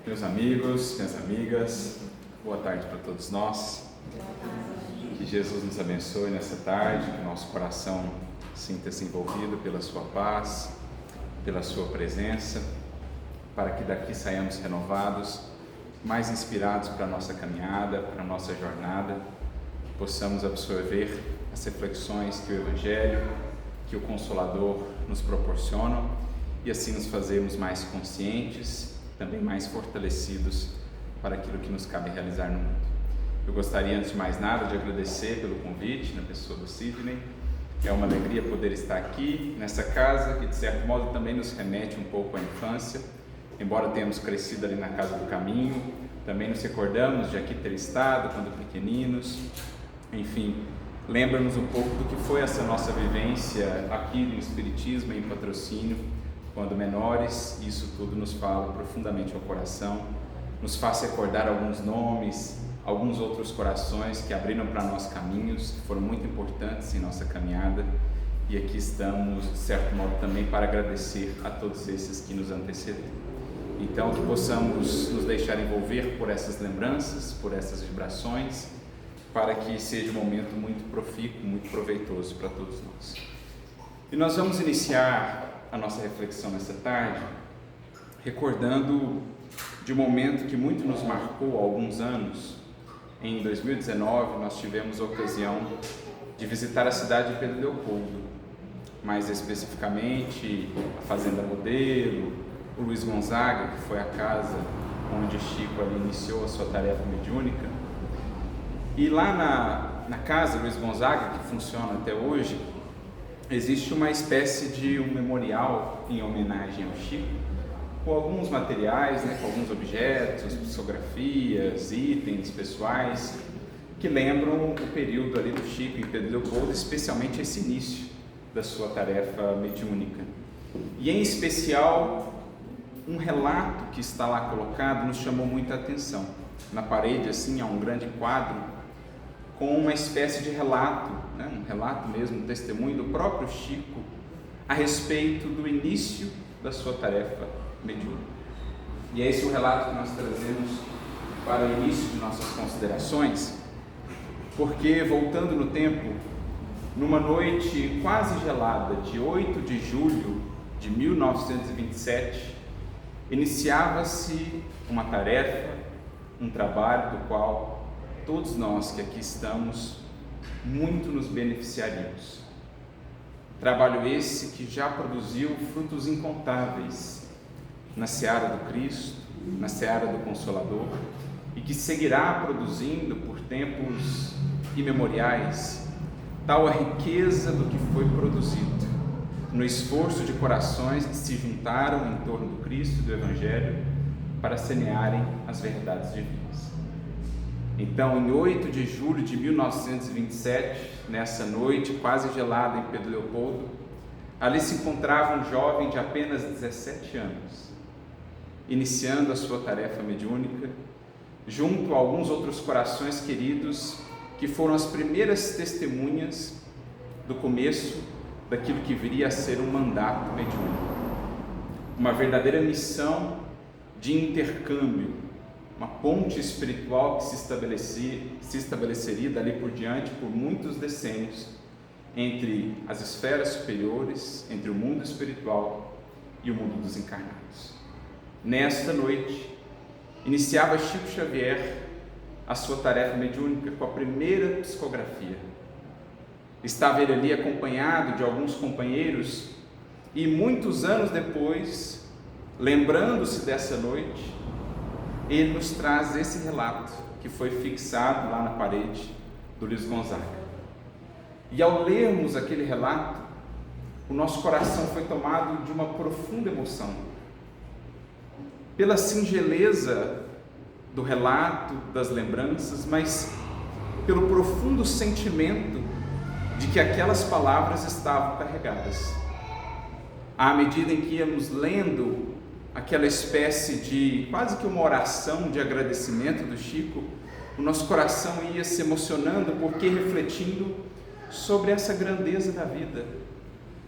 Meus amigos, minhas amigas, boa tarde para todos nós. Que Jesus nos abençoe nessa tarde, que o nosso coração sinta-se envolvido pela sua paz, pela sua presença, para que daqui saiamos renovados, mais inspirados para a nossa caminhada, para a nossa jornada, que possamos absorver as reflexões que o Evangelho, que o Consolador nos proporcionam e assim nos fazermos mais conscientes, também mais fortalecidos para aquilo que nos cabe realizar no mundo. Eu gostaria, antes de mais nada, de agradecer pelo convite, na pessoa do Sidney. É uma alegria poder estar aqui, nessa casa, que de certo modo também nos remete um pouco à infância. Embora tenhamos crescido ali na Casa do Caminho, também nos recordamos de aqui ter estado quando pequeninos. Enfim, lembra-nos um pouco do que foi essa nossa vivência aqui no Espiritismo, em Patrocínio, quando menores. Isso tudo nos fala profundamente ao coração, nos faz recordar alguns nomes, alguns outros corações que abriram para nós caminhos, que foram muito importantes em nossa caminhada, e aqui estamos, de certo modo, também para agradecer a todos esses que nos antecederam. Então, que possamos nos deixar envolver por essas lembranças, por essas vibrações, para que seja um momento muito profícuo, muito proveitoso para todos nós. E nós vamos iniciar a nossa reflexão nessa tarde recordando de um momento que muito nos marcou há alguns anos. Em 2019 nós tivemos a ocasião de visitar a cidade de Pedro Leopoldo, mais especificamente a Fazenda Modelo, o Luiz Gonzaga, que foi a casa onde Chico ali iniciou a sua tarefa mediúnica. E lá na casa Luiz Gonzaga, que funciona até hoje, existe uma espécie de um memorial em homenagem ao Chico, com alguns materiais, com alguns objetos, psicografias, itens pessoais, que lembram o período ali do Chico em Pedro Leopoldo, especialmente esse início da sua tarefa mediúnica. E em especial, um relato que está lá colocado nos chamou muita atenção. Na parede, assim, há um grande quadro com uma espécie de relato, um relato mesmo, um testemunho do próprio Chico a respeito do início da sua tarefa mediúnica. E é esse o relato que nós trazemos para o início de nossas considerações, porque, voltando no tempo, numa noite quase gelada de 8 de julho de 1927, iniciava-se uma tarefa, um trabalho do qual todos nós que aqui estamos muito nos beneficiaríamos. Trabalho esse que já produziu frutos incontáveis na seara do Cristo, na seara do Consolador, e que seguirá produzindo por tempos imemoriais tal a riqueza do que foi produzido no esforço de corações que se juntaram em torno do Cristo e do Evangelho para semearem as verdades divinas. Então, em 8 de julho de 1927, nessa noite quase gelada em Pedro Leopoldo, ali se encontrava um jovem de apenas 17 anos, iniciando a sua tarefa mediúnica, junto a alguns outros corações queridos que foram as primeiras testemunhas do começo daquilo que viria a ser um mandato mediúnico, uma verdadeira missão de intercâmbio, uma ponte espiritual que se estabeleceria dali por diante por muitos decênios entre as esferas superiores, entre o mundo espiritual e o mundo dos encarnados. Nesta noite, iniciava Chico Xavier a sua tarefa mediúnica com a primeira psicografia. Estava ele ali acompanhado de alguns companheiros e muitos anos depois, lembrando-se dessa noite, ele nos traz esse relato que foi fixado lá na parede do Luiz Gonzaga. E ao lermos aquele relato, o nosso coração foi tomado de uma profunda emoção, pela singeleza do relato, das lembranças, mas pelo profundo sentimento de que aquelas palavras estavam carregadas. À medida em que íamos lendo aquela espécie de quase que uma oração de agradecimento do Chico, o nosso coração ia se emocionando, porque refletindo sobre essa grandeza da vida,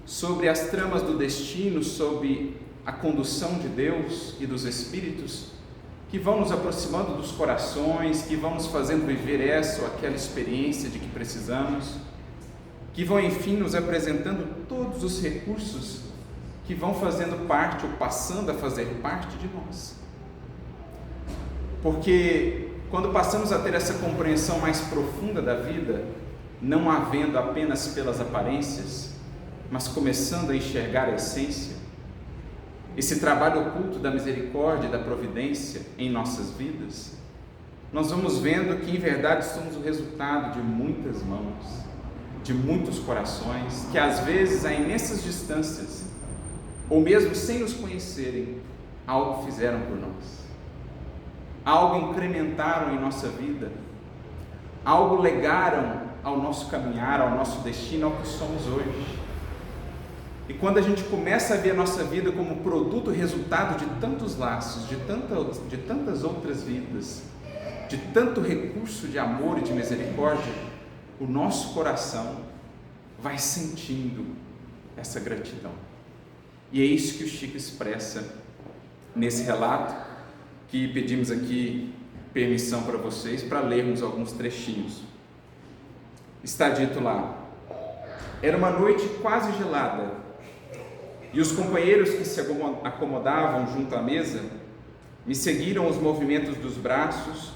sobre as tramas do destino, sobre a condução de Deus e dos Espíritos, que vão nos aproximando dos corações, que vão nos fazendo viver essa ou aquela experiência de que precisamos, que vão, enfim, nos apresentando todos os recursos que vão fazendo parte ou passando a fazer parte de nós. Porque quando passamos a ter essa compreensão mais profunda da vida, não havendo apenas pelas aparências, mas começando a enxergar a essência, esse trabalho oculto da misericórdia e da providência em nossas vidas, nós vamos vendo que em verdade somos o resultado de muitas mãos, de muitos corações, que às vezes a imensas distâncias, ou mesmo sem nos conhecerem, algo fizeram por nós, algo incrementaram em nossa vida, algo legaram ao nosso caminhar, ao nosso destino, ao que somos hoje. E quando a gente começa a ver a nossa vida como produto, resultado de tantos laços, de tantas outras vidas, de tanto recurso de amor e de misericórdia, o nosso coração vai sentindo essa gratidão. E é isso que o Chico expressa nesse relato, que pedimos aqui permissão para vocês para lermos alguns trechinhos. Está dito lá: era uma noite quase gelada, e os companheiros que se acomodavam junto à mesa me seguiram os movimentos dos braços,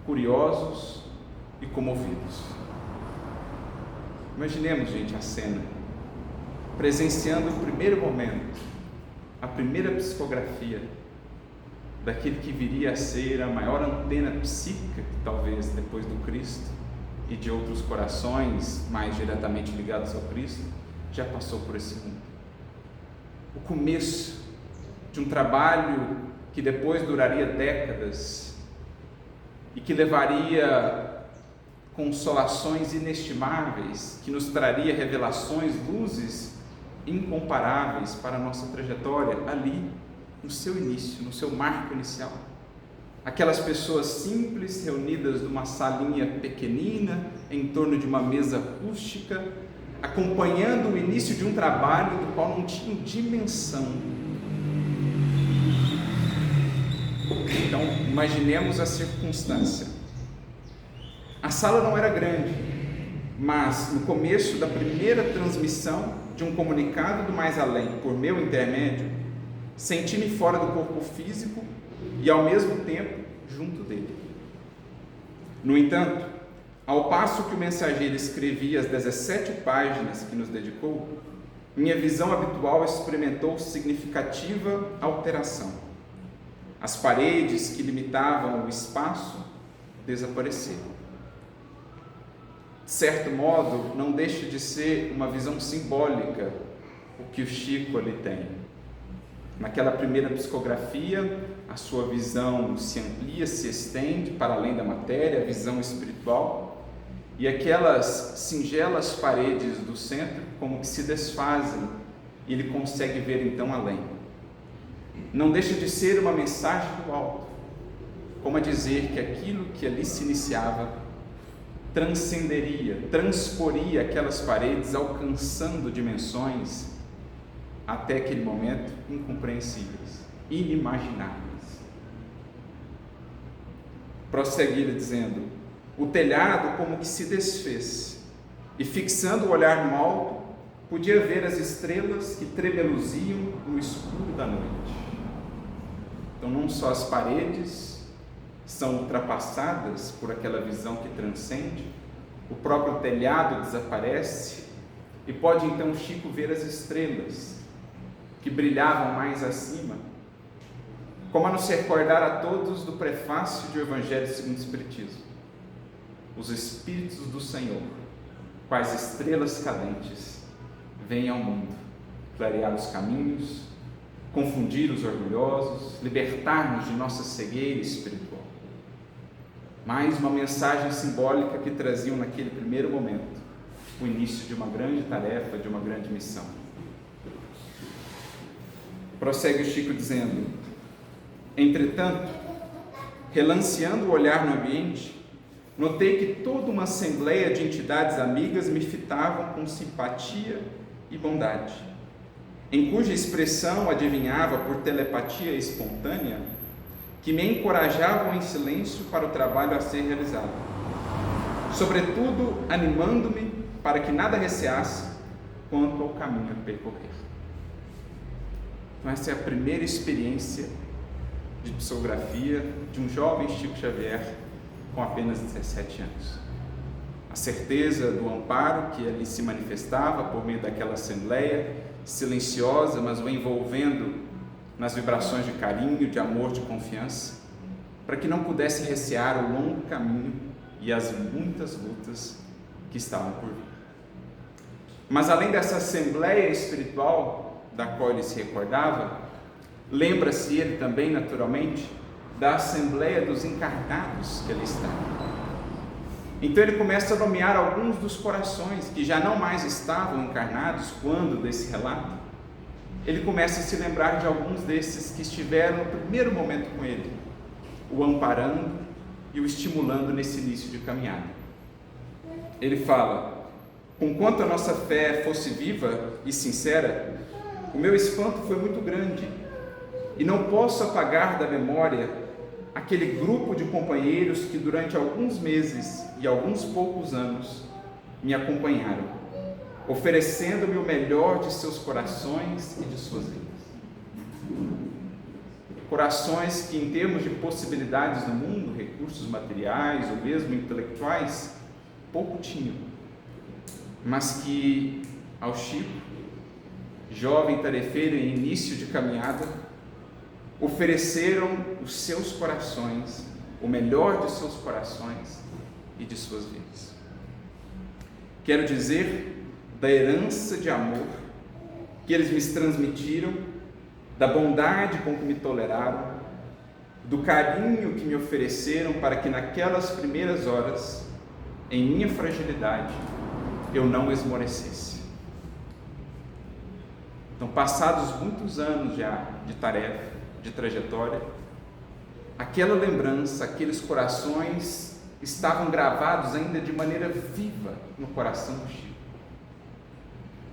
curiosos e comovidos. Imaginemos, gente, a cena, presenciando o primeiro momento, a primeira psicografia daquele que viria a ser a maior antena psíquica, talvez depois do Cristo e de outros corações mais diretamente ligados ao Cristo, já passou por esse mundo. O começo de um trabalho que depois duraria décadas e que levaria consolações inestimáveis, que nos traria revelações, luzes incomparáveis para a nossa trajetória ali, no seu início, no seu marco inicial. Aquelas pessoas simples reunidas numa salinha pequenina, em torno de uma mesa rústica, acompanhando o início de um trabalho do qual não tinham dimensão. Então, imaginemos a circunstância. A sala não era grande, mas no começo da primeira transmissão de um comunicado do mais além, por meu intermédio, senti-me fora do corpo físico e ao mesmo tempo junto dele. No entanto, ao passo que o mensageiro escrevia as 17 páginas que nos dedicou, minha visão habitual experimentou significativa alteração. As paredes que limitavam o espaço desapareceram. De certo modo, não deixa de ser uma visão simbólica o que o Chico ali tem. Naquela primeira psicografia, a sua visão se amplia, se estende para além da matéria, a visão espiritual, e aquelas singelas paredes do centro como que se desfazem, e ele consegue ver então além. Não deixa de ser uma mensagem do alto, como a dizer que aquilo que ali se iniciava transcenderia, transporia aquelas paredes, alcançando dimensões até aquele momento incompreensíveis, inimagináveis. Prossegue ele dizendo: o telhado como que se desfez, e fixando o olhar no alto, podia ver as estrelas que tremeluziam no escuro da noite. Então não só as paredes são ultrapassadas por aquela visão que transcende, o próprio telhado desaparece, e pode então Chico ver as estrelas que brilhavam mais acima, como a nos recordar a todos do prefácio do Evangelho segundo o Espiritismo: os Espíritos do Senhor, quais estrelas cadentes, vêm ao mundo clarear os caminhos, confundir os orgulhosos, libertar-nos de nossa cegueira espiritual. Mais uma mensagem simbólica que traziam naquele primeiro momento o início de uma grande tarefa, de uma grande missão. Prossegue o Chico dizendo: entretanto, relanceando o olhar no ambiente, notei que toda uma assembleia de entidades amigas me fitavam com simpatia e bondade, em cuja expressão adivinhava por telepatia espontânea que me encorajavam em silêncio para o trabalho a ser realizado, sobretudo animando-me para que nada receasse quanto ao caminho a percorrer. Então essa é a primeira experiência de psicografia de um jovem Chico Xavier com apenas 17 anos. A certeza do amparo que ali se manifestava por meio daquela assembleia silenciosa, mas o envolvendo nas vibrações de carinho, de amor, de confiança, para que não pudesse recear o longo caminho e as muitas lutas que estavam por vir. Mas além dessa assembleia espiritual da qual ele se recordava, lembra-se ele também, naturalmente, da assembleia dos encarnados que ali estava. Então ele começa a nomear alguns dos corações que já não mais estavam encarnados quando desse relato. Ele começa a se lembrar de alguns desses que estiveram no primeiro momento com ele, o amparando e o estimulando nesse início de caminhada. Ele fala: conquanto a nossa fé fosse viva e sincera, o meu espanto foi muito grande e não posso apagar da memória aquele grupo de companheiros que durante alguns meses e alguns poucos anos me acompanharam, oferecendo-me o melhor de seus corações e de suas vidas. Corações que, em termos de possibilidades no mundo, recursos materiais ou mesmo intelectuais, pouco tinham, mas que ao Chico, jovem tarefeiro em início de caminhada, ofereceram os seus corações, o melhor de seus corações e de suas vidas. Quero dizer da herança de amor que eles me transmitiram, da bondade com que me toleraram, do carinho que me ofereceram para que naquelas primeiras horas, em minha fragilidade, eu não esmorecesse. Então, passados muitos anos já de tarefa, de trajetória, aquela lembrança, aqueles corações estavam gravados ainda de maneira viva no coração do Chico.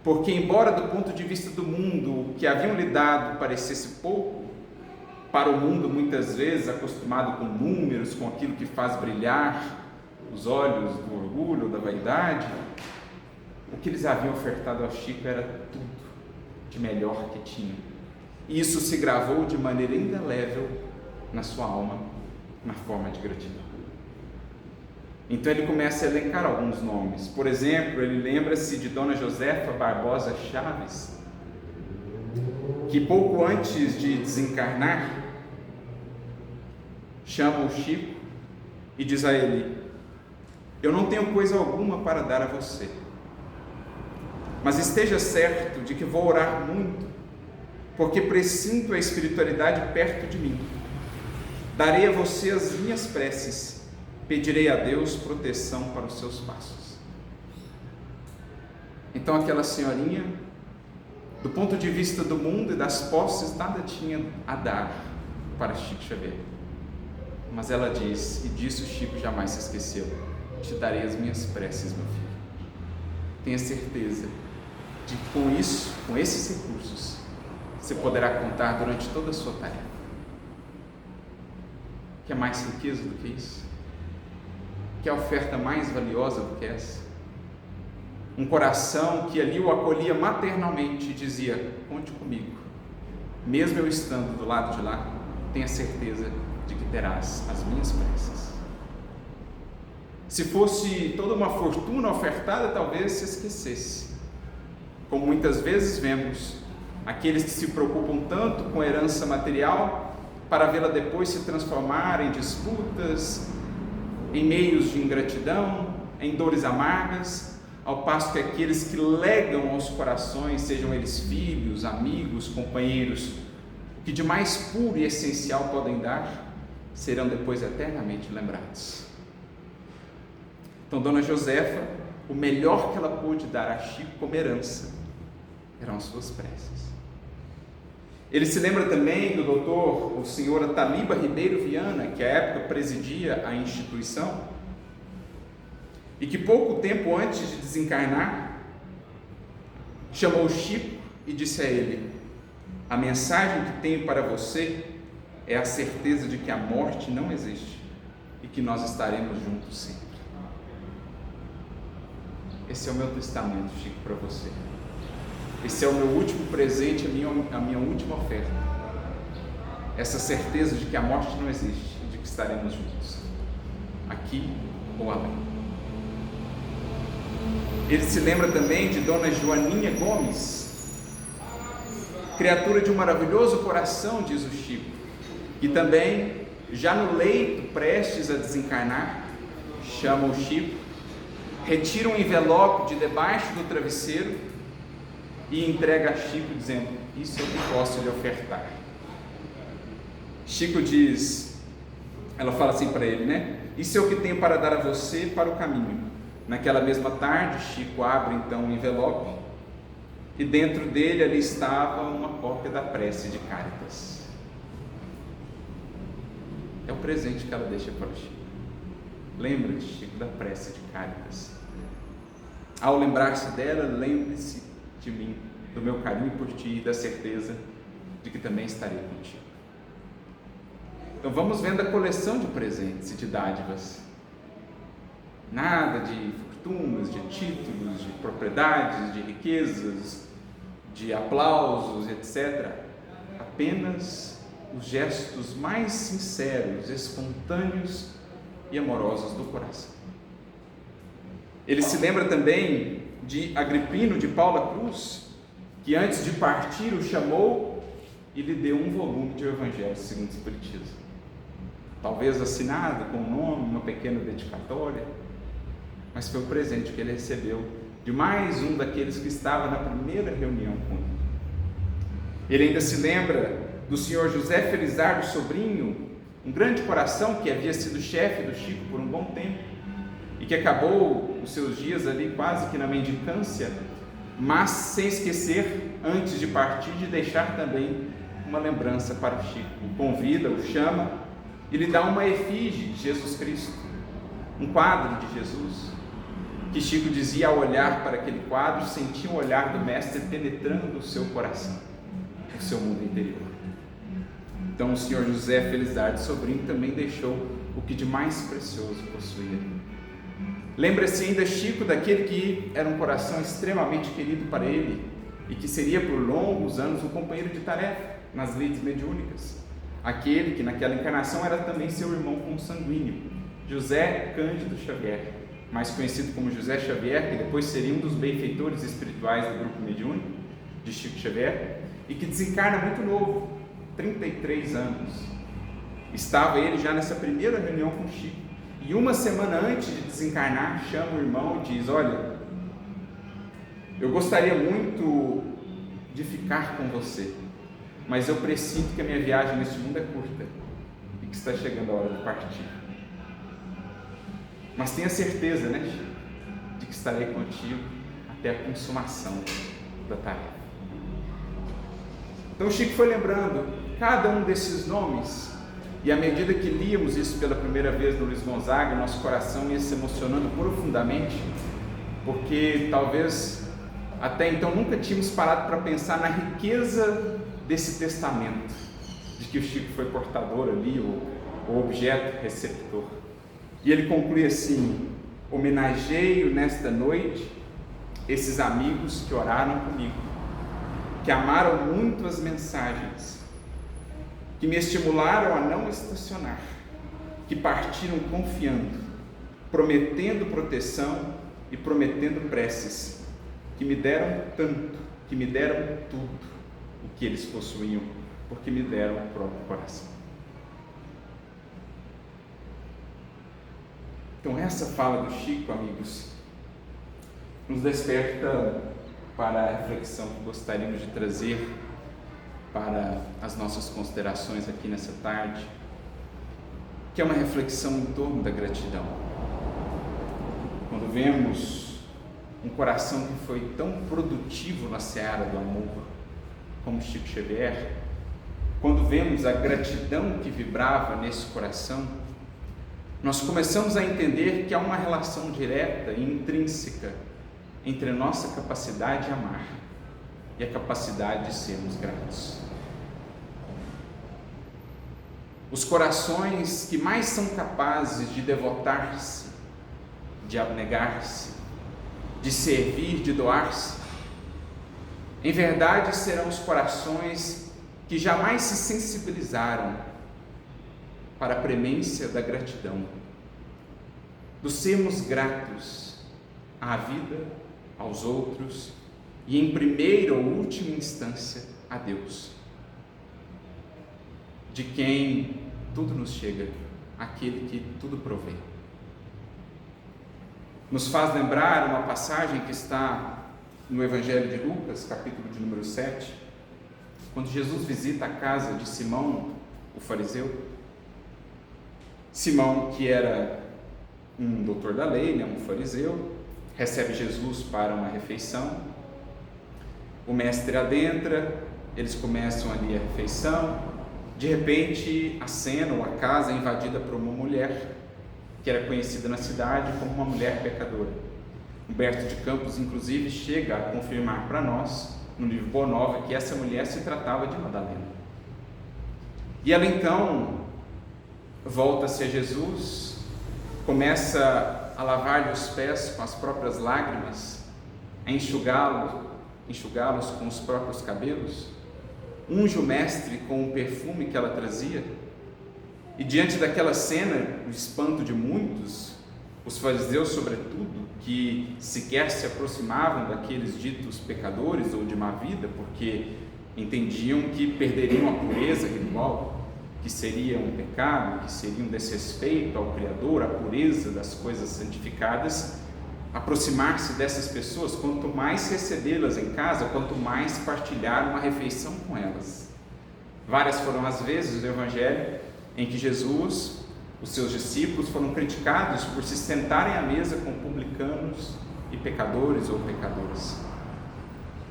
Porque, embora do ponto de vista do mundo, o que haviam lhe dado parecesse pouco, para o mundo muitas vezes acostumado com números, com aquilo que faz brilhar os olhos do orgulho, da vaidade, o que eles haviam ofertado ao Chico era tudo de melhor que tinham. E isso se gravou de maneira indelével na sua alma, na forma de gratidão. Então ele começa a elencar alguns nomes. Por exemplo, ele lembra-se de Dona Josefa Barbosa Chaves, que pouco antes de desencarnar, chama o Chico e diz a ele: eu não tenho coisa alguma para dar a você, mas esteja certo de que vou orar muito, porque presinto a espiritualidade perto de mim. Darei a você as minhas preces, pedirei a Deus proteção para os seus passos. Então aquela senhorinha, do ponto de vista do mundo e das posses, nada tinha a dar para Chico Xavier. Mas ela diz, e disso Chico jamais se esqueceu: te darei as minhas preces, meu filho. Tenha certeza de que com isso, com esses recursos, você poderá contar durante toda a sua tarefa. Quer mais riqueza do que isso? Quer oferta mais valiosa do que essa? Um coração que ali o acolhia maternalmente e dizia: conte comigo, mesmo eu estando do lado de lá, tenha certeza de que terás as minhas preces. Se fosse toda uma fortuna ofertada, talvez se esquecesse, como muitas vezes vemos aqueles que se preocupam tanto com a herança material para vê-la depois se transformar em disputas, em meios de ingratidão, em dores amargas, ao passo que aqueles que legam aos corações, sejam eles filhos, amigos, companheiros, o que de mais puro e essencial podem dar, serão depois eternamente lembrados. Então, Dona Josefa, o melhor que ela pôde dar a Chico como herança eram as suas preces. Ele se lembra também do doutor, o senhor Taliba Ribeiro Viana, que à época presidia a instituição, e que pouco tempo antes de desencarnar, chamou o Chico e disse a ele: a mensagem que tenho para você é a certeza de que a morte não existe e que nós estaremos juntos sempre. Esse é o meu testamento, Chico, para você. Esse é o meu último presente, a minha última oferta. Essa certeza de que a morte não existe e de que estaremos juntos, aqui ou além. Ele se lembra também de Dona Joaninha Gomes, criatura de um maravilhoso coração, diz o Chico, que também, já no leito, prestes a desencarnar, chama o Chico, retira um envelope de debaixo do travesseiro e entrega a Chico dizendo: isso é o que posso lhe ofertar. Chico diz, ela fala assim para ele, né? Isso é o que tenho para dar a você para o caminho. Naquela mesma tarde, Chico abre então o envelope e dentro dele ali estava uma cópia da prece de Cáritas. É o presente que ela deixa para o Chico. Lembra-te, Chico, da prece de Cáritas. Ao lembrar-se dela, lembre-se de mim, do meu carinho por ti e da certeza de que também estarei contigo. Então vamos vendo a coleção de presentes e de dádivas. Nada de fortunas, de títulos, de propriedades, de riquezas, de aplausos, etc. Apenas os gestos mais sinceros, espontâneos e amorosos do coração. Ele se lembra também de Agripino de Paula Cruz, que antes de partir o chamou e lhe deu um volume de Evangelho segundo o Espiritismo. Talvez assinado com um nome, uma pequena dedicatória, mas foi o presente que ele recebeu de mais um daqueles que estava na primeira reunião com ele. Ele ainda se lembra do senhor José Felizardo Sobrinho, um grande coração que havia sido chefe do Chico por um bom tempo e que acabou os seus dias ali quase que na mendicância, mas sem esquecer, antes de partir, de deixar também uma lembrança para o Chico. O convida, o chama e lhe dá uma efígie de Jesus Cristo, um quadro de Jesus, que Chico dizia, ao olhar para aquele quadro, sentia o olhar do Mestre penetrando o seu coração, o seu mundo interior. Então o senhor José Felizardo Sobrinho também deixou o que de mais precioso possuía. Lembra-se ainda, Chico, daquele que era um coração extremamente querido para ele e que seria por longos anos um companheiro de tarefa nas lides mediúnicas, aquele que naquela encarnação era também seu irmão consanguíneo, José Cândido Xavier, mais conhecido como José Xavier, que depois seria um dos benfeitores espirituais do grupo mediúnico de Chico Xavier, e que desencarna muito novo, 33 anos. Estava ele já nessa primeira reunião com Chico, e uma semana antes de desencarnar, chama o irmão e diz: olha, eu gostaria muito de ficar com você, mas eu presinto que a minha viagem neste mundo é curta e que está chegando a hora de partir. Mas tenha certeza, né, Chico, de que estarei contigo até a consumação da tarefa. Então Chico foi lembrando cada um desses nomes, e à medida que líamos isso pela primeira vez no Luiz Gonzaga, nosso coração ia se emocionando profundamente, porque talvez até então nunca tínhamos parado para pensar na riqueza desse testamento, de que o Chico foi portador ali, o objeto receptor. E ele conclui assim: homenageio nesta noite esses amigos que oraram comigo, que amaram muito as mensagens, que me estimularam a não estacionar, que partiram confiando, prometendo proteção e prometendo preces, que me deram tanto, que me deram tudo o que eles possuíam, porque me deram o próprio coração. Então essa fala do Chico, amigos, nos desperta para a reflexão que gostaríamos de trazer para as nossas considerações aqui nessa tarde, que é uma reflexão em torno da gratidão. Quando vemos um coração que foi tão produtivo na seara do amor, como Chico Xavier, quando vemos a gratidão que vibrava nesse coração, nós começamos a entender que há uma relação direta e intrínseca entre a nossa capacidade de amar e a capacidade de sermos gratos. os corações que mais são capazes de devotar-se, de abnegar-se, de servir, de doar-se, em verdade serão os corações que jamais se sensibilizaram para a premência da gratidão, do sermos gratos à vida, aos outros e, em primeira ou última instância, a Deus, de quem tudo nos chega, aquele que tudo provê. Nos faz lembrar uma passagem que está no Evangelho de Lucas, capítulo de número 7, quando Jesus visita a casa de Simão, o fariseu. Simão, que era um doutor da lei, um fariseu, recebe Jesus para uma refeição. O mestre adentra, eles começam ali a refeição. De repente, a cena ou a casa é invadida por uma mulher que era conhecida na cidade como uma mulher pecadora. Humberto de Campos, inclusive, chega a confirmar para nós, no livro Boa Nova, que essa mulher se tratava de Madalena. E ela então volta-se a Jesus, começa a lavar-lhe os pés com as próprias lágrimas, a enxugá-los com os próprios cabelos, unge o mestre com o perfume que ela trazia. E diante daquela cena, o espanto de muitos, os fariseus sobretudo, que sequer se aproximavam daqueles ditos pecadores ou de má vida, porque entendiam que perderiam a pureza ritual, que seria um pecado, que seria um desrespeito ao Criador, a pureza das coisas santificadas. Aproximar-se dessas pessoas, quanto mais recebê-las em casa, quanto mais partilhar uma refeição com elas. Várias foram as vezes do Evangelho em que Jesus, os seus discípulos, foram criticados por se sentarem à mesa com publicanos e pecadores ou pecadoras.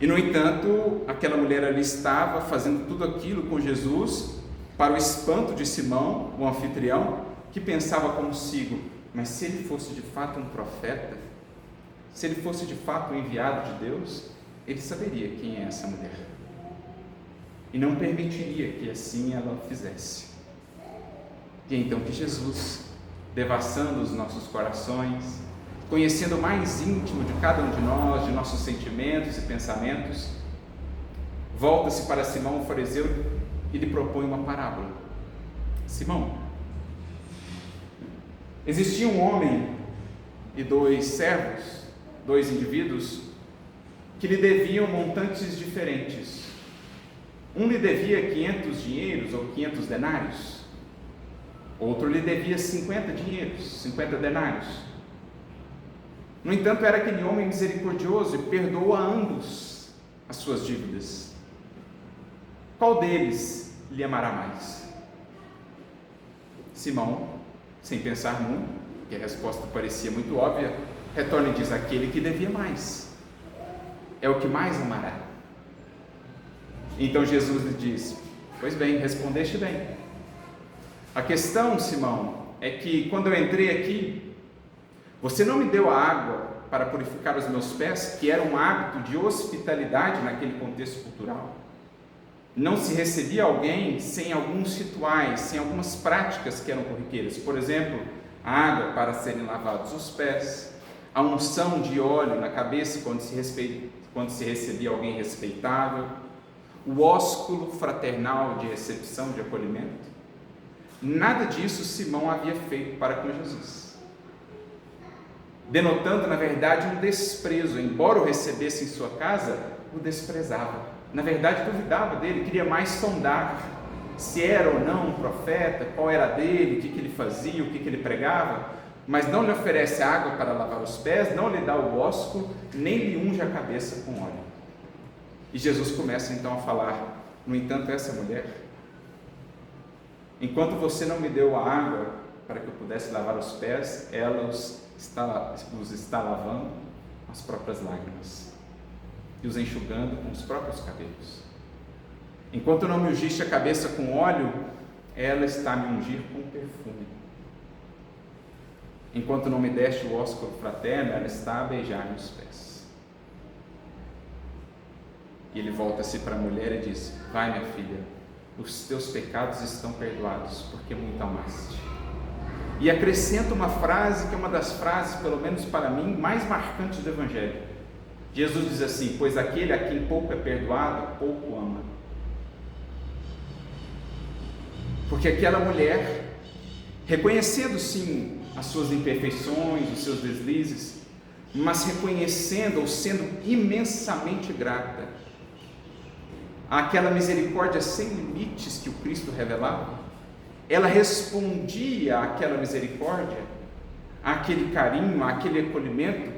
E no entanto, aquela mulher ali estava fazendo tudo aquilo com Jesus, para o espanto de Simão, o anfitrião, que pensava consigo: mas se ele fosse de fato um profeta, se ele fosse de fato o enviado de Deus, ele saberia quem é essa mulher e não permitiria que assim ela fizesse. E então que Jesus, devassando os nossos corações, conhecendo o mais íntimo de cada um de nós, de nossos sentimentos e pensamentos, volta-se para Simão, o fariseu, e lhe propõe uma parábola. Simão, existia um homem e 2 servos, 2 indivíduos, que lhe deviam montantes diferentes. Um lhe devia 500 dinheiros ou 500 denários, outro lhe devia 50 dinheiros, 50 denários. No entanto, era aquele homem misericordioso e perdoou a ambos as suas dívidas. Qual deles lhe amará mais? Simão, sem pensar muito, porque a resposta parecia muito óbvia, retorna e diz: aquele que devia mais, é o que mais amará. Então Jesus lhe diz: pois bem, respondeste bem. A questão, Simão, é que quando eu entrei aqui, você não me deu a água para purificar os meus pés, que era um hábito de hospitalidade naquele contexto cultural. Não se recebia alguém sem alguns rituais, sem algumas práticas que eram corriqueiras. Por exemplo, a água para serem lavados os pés, a unção de óleo na cabeça quando se recebia alguém respeitável, o ósculo fraternal de recepção, de acolhimento. Nada disso Simão havia feito para com Jesus, denotando na verdade um desprezo. Embora o recebesse em sua casa, o desprezava. Na verdade duvidava dele, queria mais sondar se era ou não um profeta, qual era dele, o que ele fazia, o que ele pregava, mas não lhe oferece água para lavar os pés, não lhe dá o ósculo, nem lhe unge a cabeça com óleo. E Jesus começa então a falar: no entanto, essa mulher, enquanto você não me deu a água para que eu pudesse lavar os pés, ela os está lavando com as próprias lágrimas e os enxugando com os próprios cabelos. Enquanto não me ungiste a cabeça com óleo, ela está a me ungir com perfume. Enquanto não me deste o ósculo fraterno, ela está a beijar meus pés. E ele volta-se para a mulher e diz: vai, minha filha, os teus pecados estão perdoados, porque muito amaste. E acrescenta uma frase que é uma das frases, pelo menos para mim, mais marcantes do Evangelho. Jesus diz assim: pois aquele a quem pouco é perdoado, pouco ama. Porque aquela mulher, reconhecendo sim as suas imperfeições, os seus deslizes, mas reconhecendo ou sendo imensamente grata àquela misericórdia sem limites que o Cristo revelava, ela respondia àquela misericórdia, àquele carinho, àquele acolhimento,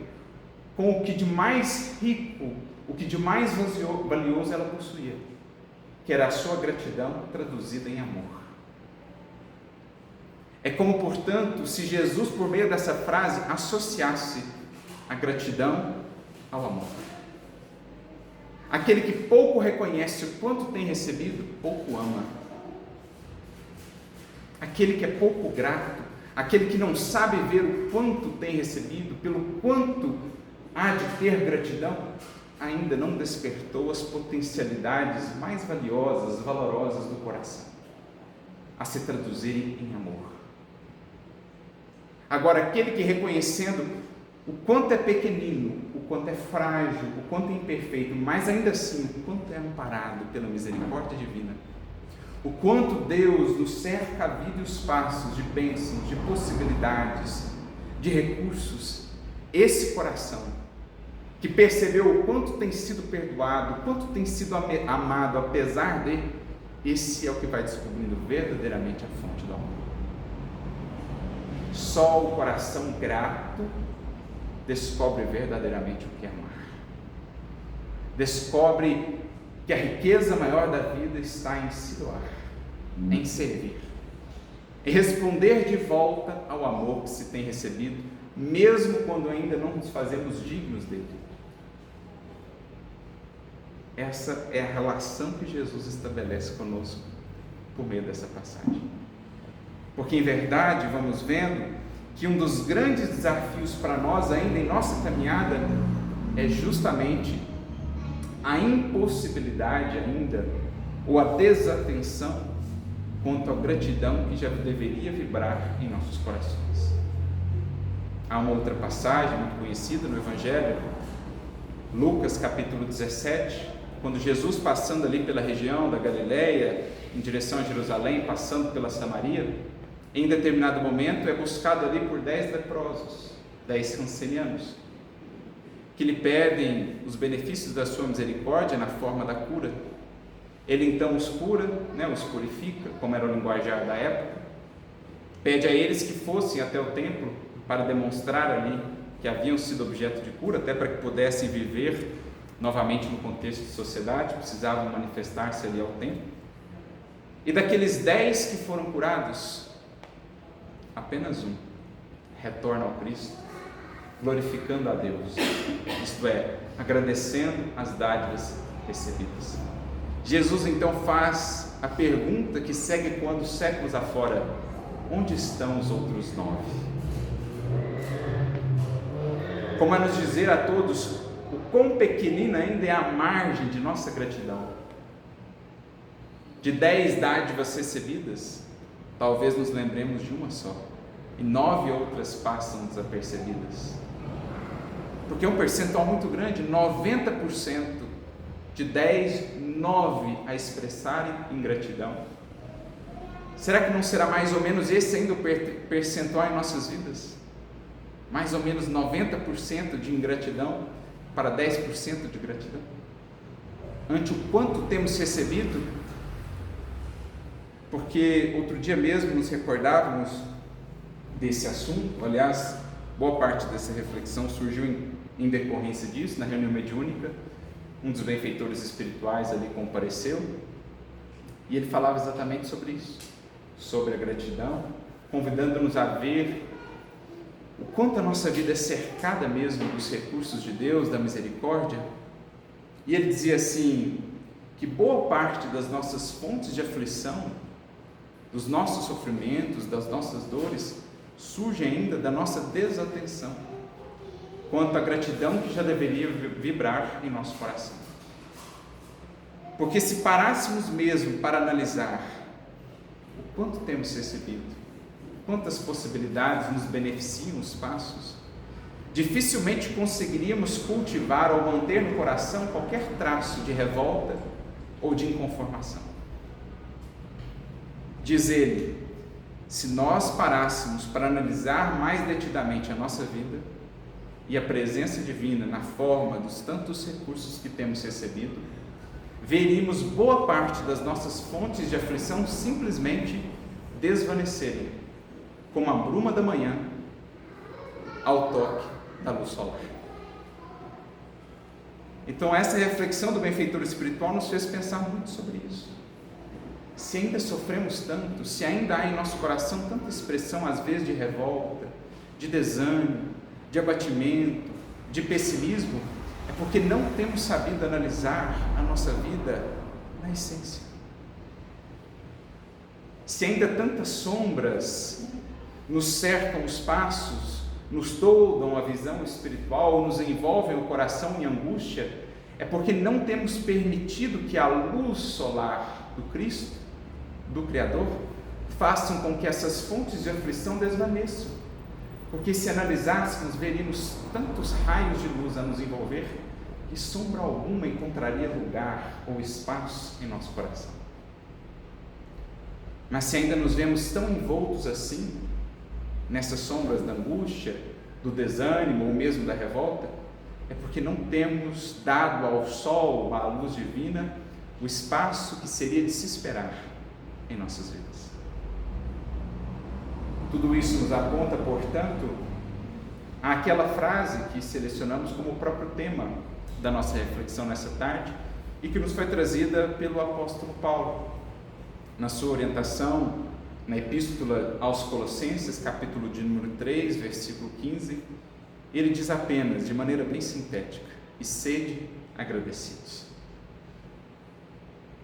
com o que de mais rico, o que de mais valioso ela possuía, que era a sua gratidão traduzida em amor. É como, portanto, se Jesus, por meio dessa frase, associasse a gratidão ao amor. Aquele que pouco reconhece o quanto tem recebido, pouco ama. Aquele que é pouco grato, aquele que não sabe ver o quanto tem recebido, pelo quanto há de ter gratidão, ainda não despertou as potencialidades mais valiosas, valorosas do coração, a se traduzirem em amor. Agora, aquele que, reconhecendo o quanto é pequenino, o quanto é frágil, o quanto é imperfeito, mas ainda assim o quanto é amparado pela misericórdia divina, o quanto Deus nos cerca a vida e os passos de bênçãos, de possibilidades, de recursos, esse coração que percebeu o quanto tem sido perdoado, o quanto tem sido amado apesar de, esse é o que vai descobrindo verdadeiramente a fonte do amor. Só o coração grato descobre verdadeiramente o que é amar. Descobre que a riqueza maior da vida está em se doar, em servir, em responder de volta ao amor que se tem recebido, mesmo quando ainda não nos fazemos dignos dele. Essa é a relação que Jesus estabelece conosco por meio dessa passagem. Porque em verdade vamos vendo que um dos grandes desafios para nós ainda em nossa caminhada é justamente a impossibilidade ainda, ou a desatenção quanto à gratidão que já deveria vibrar em nossos corações. Há uma outra passagem muito conhecida no Evangelho, Lucas capítulo 17, quando Jesus, passando ali pela região da Galileia, em direção a Jerusalém, passando pela Samaria, em determinado momento é buscado ali por 10 leprosos, 10 cancerianos, que lhe pedem os benefícios da sua misericórdia na forma da cura. Ele então os cura, os purifica, como era o linguajar da época, pede a eles que fossem até o templo para demonstrar ali que haviam sido objeto de cura, até para que pudessem viver novamente no contexto de sociedade, precisavam manifestar-se ali ao templo. E daqueles 10 que foram curados, apenas um retorna ao Cristo, glorificando a Deus, isto é, agradecendo as dádivas recebidas. Jesus então faz a pergunta que segue ecoando séculos afora: onde estão os outros 9? Como a nos dizer a todos o quão pequenina ainda é a margem de nossa gratidão. De 10 dádivas recebidas, talvez nos lembremos de uma só, e 9 outras passam desapercebidas. Porque é um percentual muito grande, 90% de 10, 9 a expressarem ingratidão. Será que não será mais ou menos esse ainda o percentual em nossas vidas? Mais ou menos 90% de ingratidão para 10% de gratidão? Ante o quanto temos recebido? Porque outro dia mesmo nos recordávamos desse assunto, aliás, boa parte dessa reflexão surgiu em decorrência disso, na reunião mediúnica. Um dos benfeitores espirituais ali compareceu e ele falava exatamente sobre isso, sobre a gratidão, convidando-nos a ver o quanto a nossa vida é cercada mesmo dos recursos de Deus, da misericórdia. E ele dizia assim, que boa parte das nossas fontes de aflição, dos nossos sofrimentos, das nossas dores, surge ainda da nossa desatenção quanto à gratidão que já deveria vibrar em nosso coração. Porque se parássemos mesmo para analisar o quanto temos recebido, quantas possibilidades nos beneficiam os passos, dificilmente conseguiríamos cultivar ou manter no coração qualquer traço de revolta ou de inconformação. Diz ele, se nós parássemos para analisar mais detidamente a nossa vida e a presença divina na forma dos tantos recursos que temos recebido, veríamos boa parte das nossas fontes de aflição simplesmente desvanecerem, como a bruma da manhã ao toque da luz solar. Então essa reflexão do benfeitor espiritual nos fez pensar muito sobre isso. Se ainda sofremos tanto, se ainda há em nosso coração tanta expressão às vezes de revolta, de desânimo, de abatimento, de pessimismo, é porque não temos sabido analisar a nossa vida na essência. Se ainda tantas sombras nos cercam os passos, nos toldam a visão espiritual, nos envolvem o coração em angústia, é porque não temos permitido que a luz solar do Cristo, do Criador, façam com que essas fontes de aflição desvaneçam. Porque se analisássemos, veríamos tantos raios de luz a nos envolver, que sombra alguma encontraria lugar ou espaço em nosso coração. Mas se ainda nos vemos tão envoltos assim, nessas sombras da angústia, do desânimo ou mesmo da revolta, é porque não temos dado ao sol, à luz divina, o espaço que seria de se esperar em nossas vidas. Tudo isso nos aponta, portanto, àquela frase que selecionamos como o próprio tema da nossa reflexão nessa tarde e que nos foi trazida pelo apóstolo Paulo, na sua orientação na Epístola aos Colossenses, capítulo de número 3, versículo 15, ele diz apenas, de maneira bem sintética, e sede agradecidos.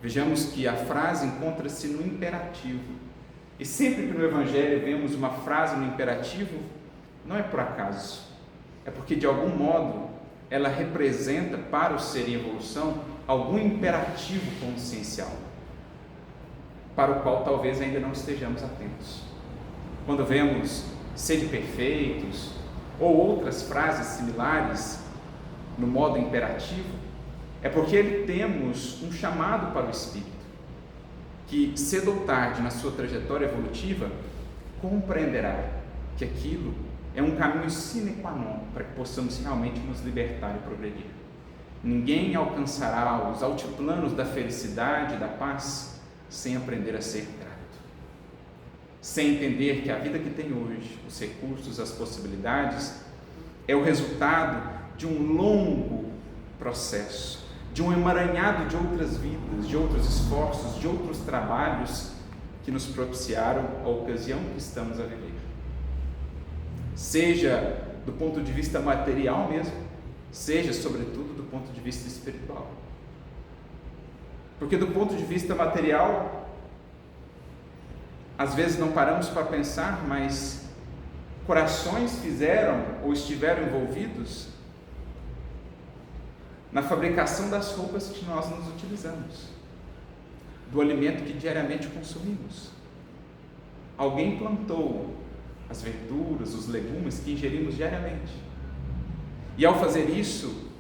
Vejamos que a frase encontra-se no imperativo, e sempre que no Evangelho vemos uma frase no imperativo, não é por acaso, é porque de algum modo ela representa para o ser em evolução algum imperativo consciencial, para o qual talvez ainda não estejamos atentos. Quando vemos sede perfeitos ou outras frases similares no modo imperativo, é porque temos um chamado para o espírito, que cedo ou tarde na sua trajetória evolutiva compreenderá que aquilo é um caminho sine qua non para que possamos realmente nos libertar e progredir. Ninguém alcançará os altiplanos da felicidade e da paz sem aprender a ser grato, sem entender que a vida que tem hoje, os recursos, as possibilidades, é o resultado de um longo processo, de um emaranhado de outras vidas, de outros esforços, de outros trabalhos que nos propiciaram a ocasião que estamos a viver. Seja do ponto de vista material mesmo, seja sobretudo do ponto de vista espiritual. Porque do ponto de vista material, às vezes não paramos para pensar, mas corações fizeram ou estiveram envolvidos na fabricação das roupas que nós nos utilizamos, do alimento que diariamente consumimos. Alguém plantou as verduras, os legumes que ingerimos diariamente. E ao fazer isso,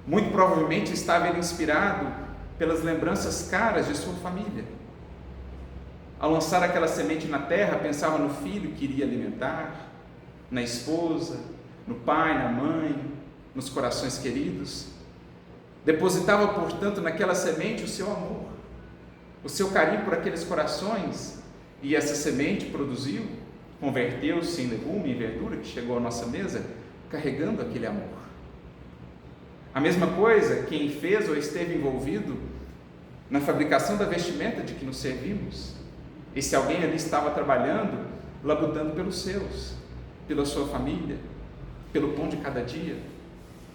muito provavelmente estava ele inspirado pelas lembranças caras de sua família. Ao lançar aquela semente na terra, pensava no filho que iria alimentar, na esposa, no pai, na mãe, nos corações queridos. Depositava, portanto, naquela semente o seu amor, o seu carinho por aqueles corações, e essa semente produziu, converteu-se em legume, em verdura, que chegou à nossa mesa, carregando aquele amor. A mesma coisa, quem fez ou esteve envolvido na fabricação da vestimenta de que nos servimos. Esse alguém ali estava trabalhando, labutando pelos seus, pela sua família, pelo pão de cada dia.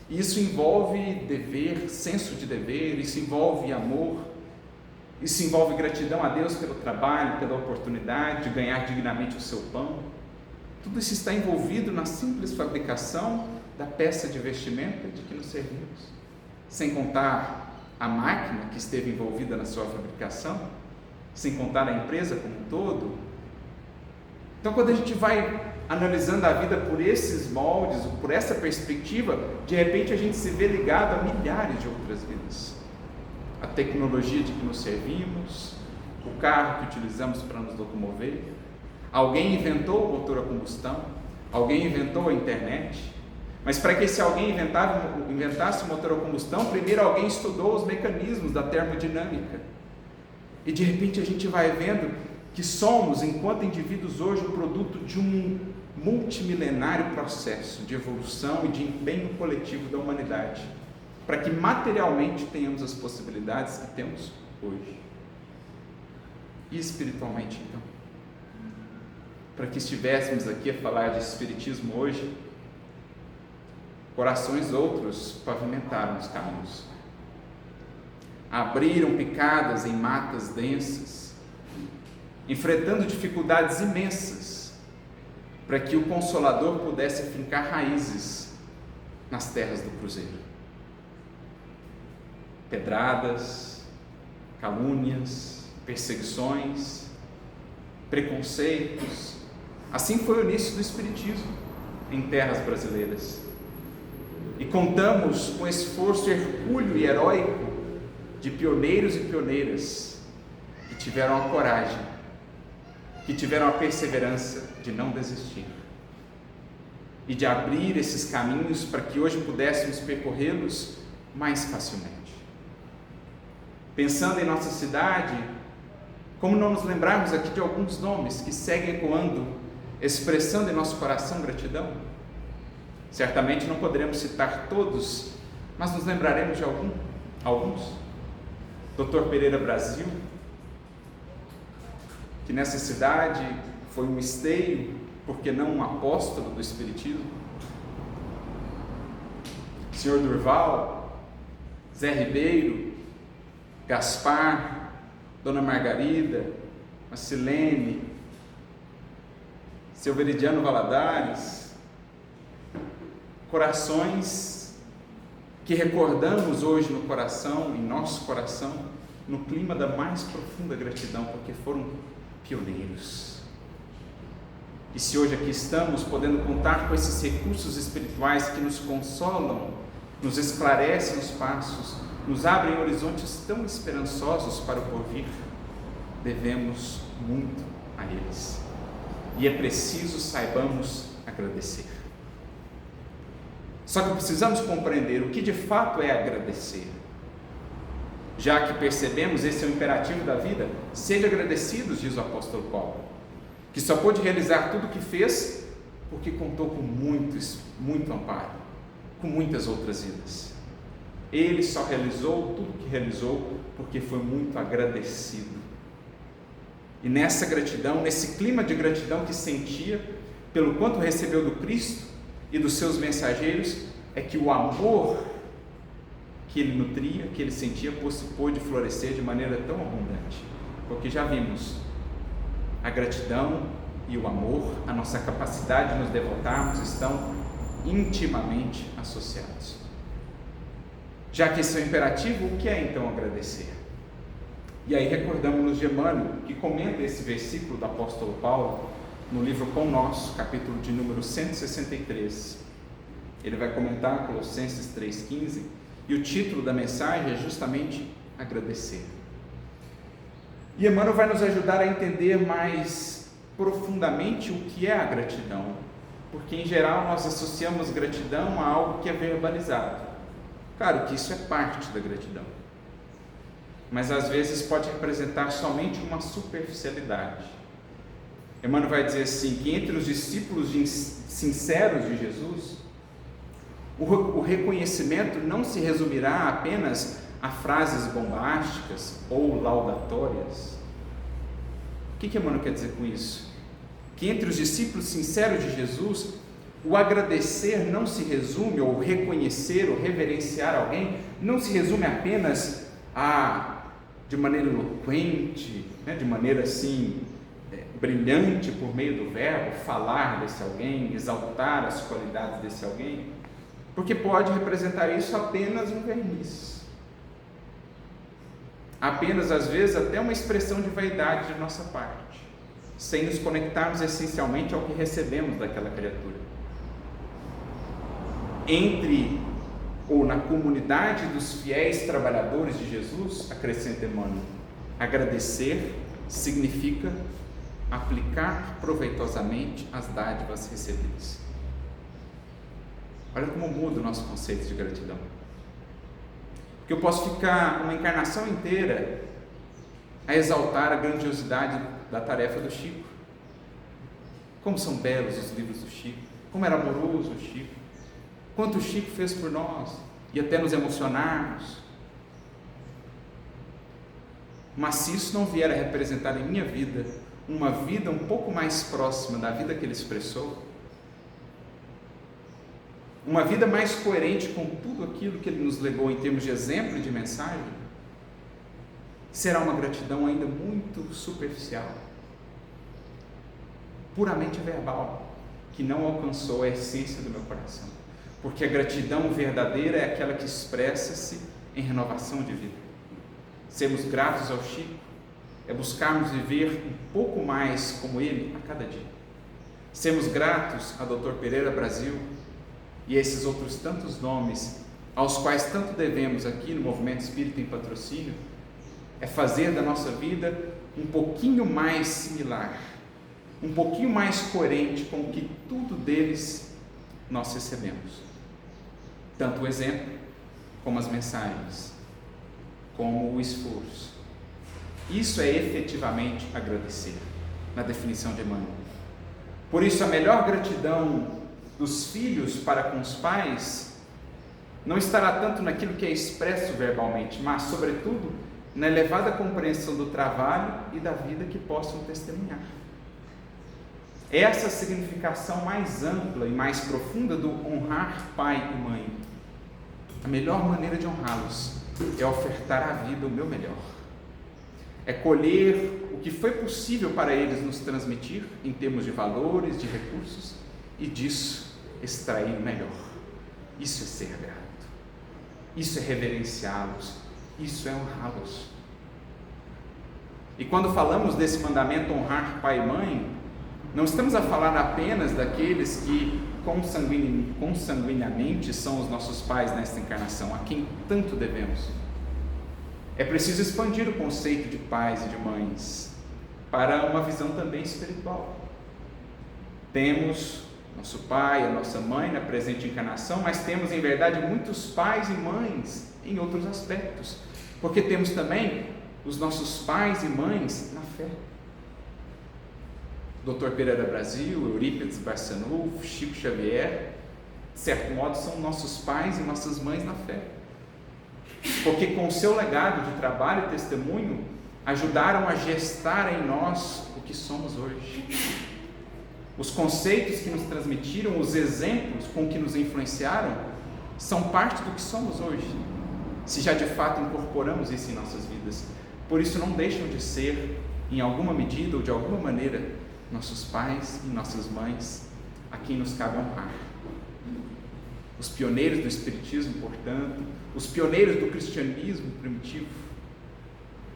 E isso envolve dever, senso de dever, isso envolve amor, isso envolve gratidão a Deus pelo trabalho, pela oportunidade de ganhar dignamente o seu pão. Tudo isso está envolvido na simples fabricação da peça de vestimenta de que nos servimos. Sem contar a máquina que esteve envolvida na sua fabricação, sem contar a empresa como um todo. Então, quando a gente vai analisando a vida por esses moldes, por essa perspectiva, de repente a gente se vê ligado a milhares de outras vidas. A tecnologia de que nos servimos, o carro que utilizamos para nos locomover. Alguém inventou o motor a combustão, alguém inventou a internet, mas para que esse alguém inventasse o motor a combustão, primeiro alguém estudou os mecanismos da termodinâmica. E de repente a gente vai vendo que somos, enquanto indivíduos hoje, o produto de um multimilenário processo de evolução e de empenho coletivo da humanidade, para que materialmente tenhamos as possibilidades que temos hoje. E espiritualmente, então? Para que estivéssemos aqui a falar de espiritismo hoje, corações outros pavimentaram os caminhos, abriram picadas em matas densas, enfrentando dificuldades imensas, para que o Consolador pudesse fincar raízes nas terras do Cruzeiro. Pedradas, calúnias, perseguições, preconceitos. Assim foi o início do Espiritismo em terras brasileiras. E contamos com esforço hercúleo e heróico de pioneiros e pioneiras que tiveram a coragem, que tiveram a perseverança de não desistir e de abrir esses caminhos para que hoje pudéssemos percorrê-los mais facilmente. Pensando em nossa cidade, como não nos lembrarmos aqui de alguns nomes que seguem ecoando, expressando em nosso coração gratidão? Certamente não poderemos citar todos, mas nos lembraremos de alguns. Dr. Pereira Brasil, que nessa cidade foi um esteio, porque não um apóstolo do Espiritismo. Sr. Durval, Zé Ribeiro, Gaspar, Dona Margarida, Marcilene, Seu Veridiano Valadares, corações que recordamos hoje no coração, em nosso coração, no clima da mais profunda gratidão, porque foram pioneiros. E se hoje aqui estamos podendo contar com esses recursos espirituais que nos consolam, nos esclarecem os passos, nos abrem horizontes tão esperançosos para o porvir, devemos muito a eles. E é preciso saibamos agradecer. Só que precisamos compreender o que de fato é agradecer. Já que percebemos, esse é o imperativo da vida, seja agradecidos, diz o apóstolo Paulo, que só pôde realizar tudo o que fez porque contou com muito amparo, com muitas outras vidas. Ele só realizou tudo o que realizou porque foi muito agradecido. E nessa gratidão, nesse clima de gratidão que sentia pelo quanto recebeu do Cristo e dos seus mensageiros, é que o amor que ele nutria, que ele sentia, pôde florescer de maneira tão abundante. Porque já vimos, a gratidão e o amor, a nossa capacidade de nos devotarmos, estão intimamente associados. Já que esse é o imperativo, o que é então agradecer? E aí recordamos-nos de Emmanuel, que comenta esse versículo do apóstolo Paulo, no livro Pão Nosso, capítulo de número 163. Ele vai comentar Colossenses 3,15, e o título da mensagem é justamente agradecer. E Emmanuel vai nos ajudar a entender mais profundamente o que é a gratidão, porque em geral nós associamos gratidão a algo que é verbalizado. Claro que isso é parte da gratidão, mas às vezes pode representar somente uma superficialidade. Emmanuel vai dizer assim, que entre os discípulos sinceros de Jesus, o reconhecimento não se resumirá apenas a frases bombásticas ou laudatórias. O que Emmanuel quer dizer com isso? Que entre os discípulos sinceros de Jesus, o agradecer não se resume, ou reconhecer, ou reverenciar alguém, não se resume apenas de maneira eloquente, de maneira assim, brilhante por meio do verbo, falar desse alguém, exaltar as qualidades desse alguém, porque pode representar isso apenas um verniz. apenas às vezes até uma expressão de vaidade de nossa parte, sem nos conectarmos essencialmente ao que recebemos daquela criatura. Entre ou na comunidade dos fiéis trabalhadores de Jesus, acrescenta Emmanuel, agradecer significa aplicar proveitosamente as dádivas recebidas. Olha como muda o nosso conceito de gratidão. Porque eu posso ficar uma encarnação inteira a exaltar a grandiosidade da tarefa do Chico. Como são belos os livros do Chico, como era amoroso o Chico, quanto o Chico fez por nós, e até nos emocionarmos. Mas se isso não vier a representar em minha vida uma vida um pouco mais próxima da vida que ele expressou, uma vida mais coerente com tudo aquilo que ele nos legou em termos de exemplo e de mensagem, será uma gratidão ainda muito superficial, puramente verbal, que não alcançou a essência do meu coração. Porque a gratidão verdadeira é aquela que expressa-se em renovação de vida. Sermos gratos ao Chico é buscarmos viver um pouco mais como ele a cada dia. Sermos gratos a Dr. Pereira Brasil e a esses outros tantos nomes aos quais tanto devemos aqui no Movimento Espírita em Patrocínio, é fazer da nossa vida um pouquinho mais similar, um pouquinho mais coerente com o que tudo deles nós recebemos. Tanto o exemplo, como as mensagens, como o esforço. Isso é efetivamente agradecer, na definição de Emmanuel. Por isso, a melhor gratidão dos filhos para com os pais não estará tanto naquilo que é expresso verbalmente, mas, sobretudo, na elevada compreensão do trabalho e da vida que possam testemunhar. Essa significação mais ampla e mais profunda do honrar pai e mãe. A melhor maneira de honrá-los é ofertar à vida o meu melhor. É colher o que foi possível para eles nos transmitir em termos de valores, de recursos, e disso extrair o melhor. Isso é ser grato. Isso é reverenciá-los. Isso é honrá-los. E quando falamos desse mandamento honrar pai e mãe, não estamos a falar apenas daqueles que consanguineamente são os nossos pais nesta encarnação, a quem tanto devemos. É preciso expandir o conceito de pais e de mães para uma visão também espiritual. Temos nosso pai, a nossa mãe na presente encarnação, mas temos em verdade muitos pais e mães em outros aspectos, porque temos também os nossos pais e mães na fé. Dr. Pereira Brasil, Eurípides Barçanufo, Chico Xavier, de certo modo são nossos pais e nossas mães na fé, porque com o seu legado de trabalho e testemunho ajudaram a gestar em nós o que somos hoje. Os conceitos que nos transmitiram, os exemplos com que nos influenciaram, são parte do que somos hoje, se já de fato incorporamos isso em nossas vidas. Por isso não deixam de ser, em alguma medida ou de alguma maneira, nossos pais e nossas mães, a quem nos cabe honrar. Os pioneiros do Espiritismo, portanto, os pioneiros do cristianismo primitivo,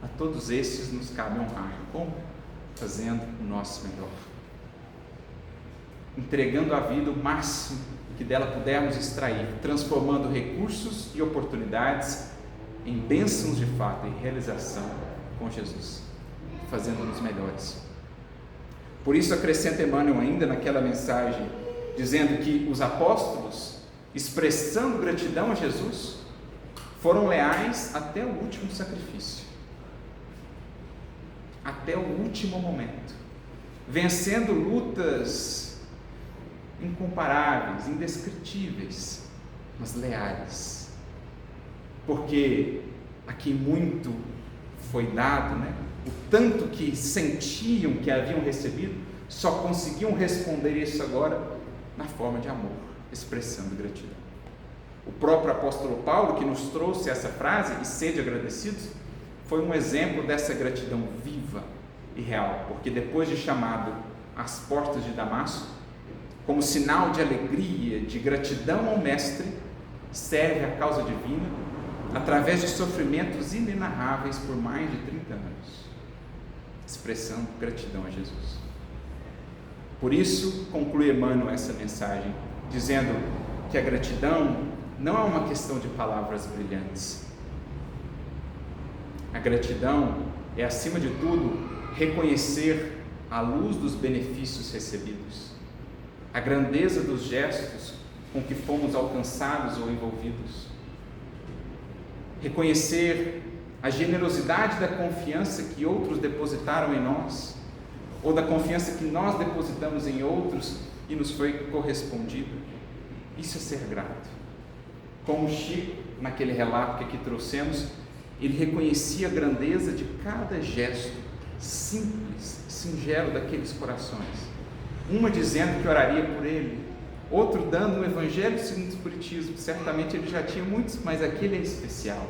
a todos esses nos cabe honrar. Como? Fazendo o nosso melhor. Entregando à vida o máximo que dela pudermos extrair, transformando recursos e oportunidades em bênçãos de fato e realização com Jesus, fazendo-nos melhores. Por isso acrescenta Emmanuel ainda naquela mensagem, dizendo que os apóstolos, expressando gratidão a Jesus, foram leais até o último sacrifício, até o último momento, vencendo lutas incomparáveis, indescritíveis, mas leais, porque a quem muito foi dado, o tanto que sentiam que haviam recebido, só conseguiam responder isso agora na forma de amor, expressando gratidão. O próprio apóstolo Paulo, que nos trouxe essa frase, e sede agradecidos, foi um exemplo dessa gratidão viva e real, porque depois de chamado às portas de Damasco, como sinal de alegria, de gratidão ao Mestre, serve à causa divina, através de sofrimentos inenarráveis por mais de 30 anos, expressando gratidão a Jesus. Por isso, conclui Emmanuel essa mensagem, dizendo que a gratidão não é uma questão de palavras brilhantes. A gratidão é, acima de tudo, reconhecer a luz dos benefícios recebidos, a grandeza dos gestos com que fomos alcançados ou envolvidos, reconhecer a generosidade da confiança que outros depositaram em nós, ou da confiança que nós depositamos em outros e nos foi correspondido. Isso é ser grato. Como Chico, naquele relato que aqui trouxemos, ele reconhecia a grandeza de cada gesto simples, singelo daqueles corações. Uma dizendo que oraria por ele, outro dando um evangelho segundo o Espiritismo, certamente ele já tinha muitos, mas aquele é especial.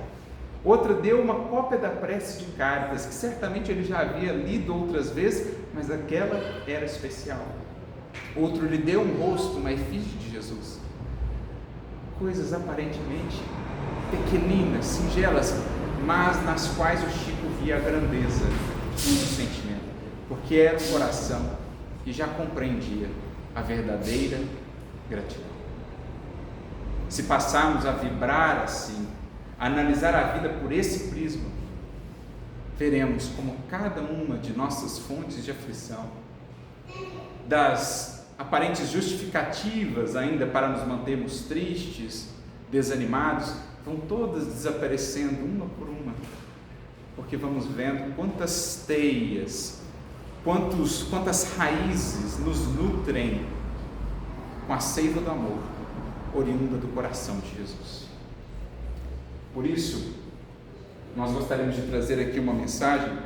Outra deu uma cópia da prece de Cáritas, que certamente ele já havia lido outras vezes, mas aquela era especial. Outro lhe deu um rosto, uma efígie de Jesus. Coisas aparentemente pequeninas, singelas, mas nas quais o Chico via a grandeza do sentimento, porque era o coração que já compreendia a verdadeira gratidão. Se passarmos a vibrar assim, a analisar a vida por esse prisma, veremos como cada uma de nossas fontes de aflição, das aparentes justificativas ainda para nos mantermos tristes, desanimados, vão todas desaparecendo uma por uma, porque vamos vendo quantas teias, quantas raízes nos nutrem com a seiva do amor, oriunda do coração de Jesus. Por isso, nós gostaríamos de trazer aqui uma mensagem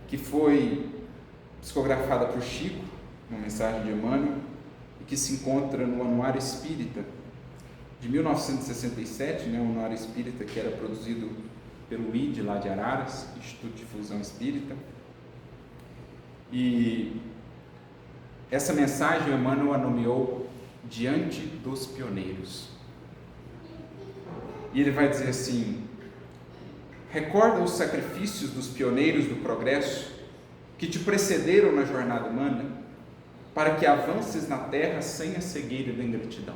que foi psicografada por Chico, uma mensagem de Emmanuel, e que se encontra no Anuário Espírita de 1967, o Anuário Espírita que era produzido pelo ID lá de Araras, Instituto de Difusão Espírita. E essa mensagem Emmanuel a nomeou Diante dos Pioneiros. E ele vai dizer assim: recorda os sacrifícios dos pioneiros do progresso que te precederam na jornada humana, para que avances na terra sem a cegueira da ingratidão.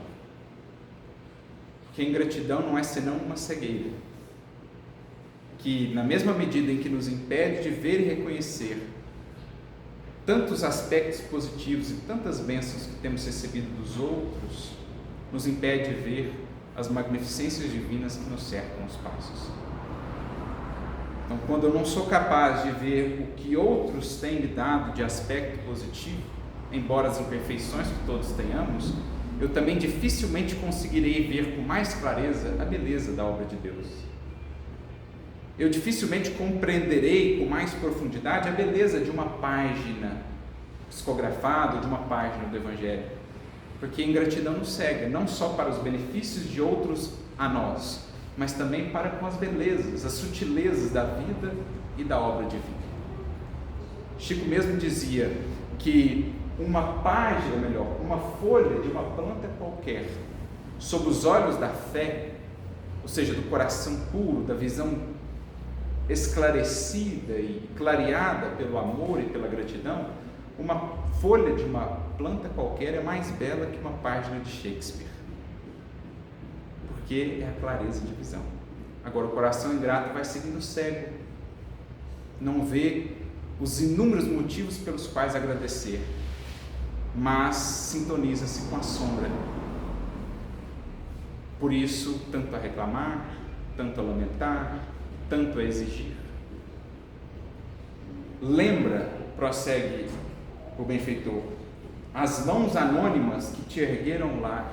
Porque a ingratidão não é senão uma cegueira, que na mesma medida em que nos impede de ver e reconhecer tantos aspectos positivos e tantas bênçãos que temos recebido dos outros, nos impede de ver as magnificências divinas que nos cercam os passos. Então, quando eu não sou capaz de ver o que outros têm me dado de aspecto positivo, embora as imperfeições que todos tenhamos, eu também dificilmente conseguirei ver com mais clareza a beleza da obra de Deus. Eu dificilmente compreenderei com mais profundidade a beleza de uma página psicografada, de uma página do Evangelho, porque a ingratidão nos cega, não só para os benefícios de outros a nós, mas também para com as belezas, as sutilezas da vida e da obra divina. Chico mesmo dizia que uma página, melhor, uma folha de uma planta qualquer, sob os olhos da fé, ou seja, do coração puro, da visão esclarecida e clareada pelo amor e pela gratidão, uma folha de uma planta qualquer é mais bela que uma página de Shakespeare, porque é a clareza de visão. Agora, o coração ingrato vai seguindo cego, não vê os inúmeros motivos pelos quais agradecer, mas sintoniza-se com a sombra. Por isso, tanto a reclamar, tanto a lamentar, tanto a exigir. Lembra, prossegue o benfeitor, as mãos anônimas que te ergueram lá,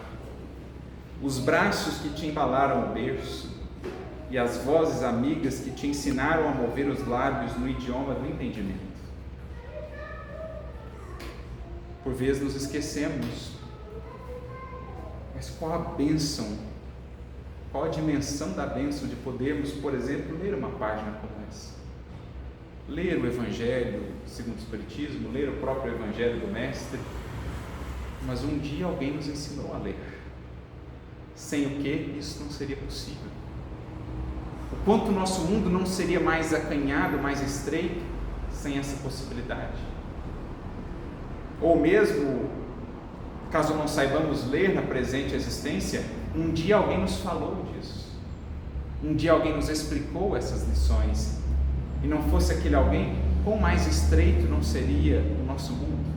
os braços que te embalaram o berço e as vozes amigas que te ensinaram a mover os lábios no idioma do entendimento. Por vezes nos esquecemos, mas qual a bênção, qual a dimensão da bênção de podermos, por exemplo, ler uma página como essa, ler o Evangelho segundo o Espiritismo, ler o próprio Evangelho do Mestre, mas um dia alguém nos ensinou a ler, sem o que isso não seria possível. quanto o nosso mundo não seria mais acanhado, mais estreito, sem essa possibilidade. Ou mesmo, caso não saibamos ler na presente existência, um dia alguém nos falou disso. Um dia alguém nos explicou essas lições. E não fosse aquele alguém, quão mais estreito não seria o nosso mundo?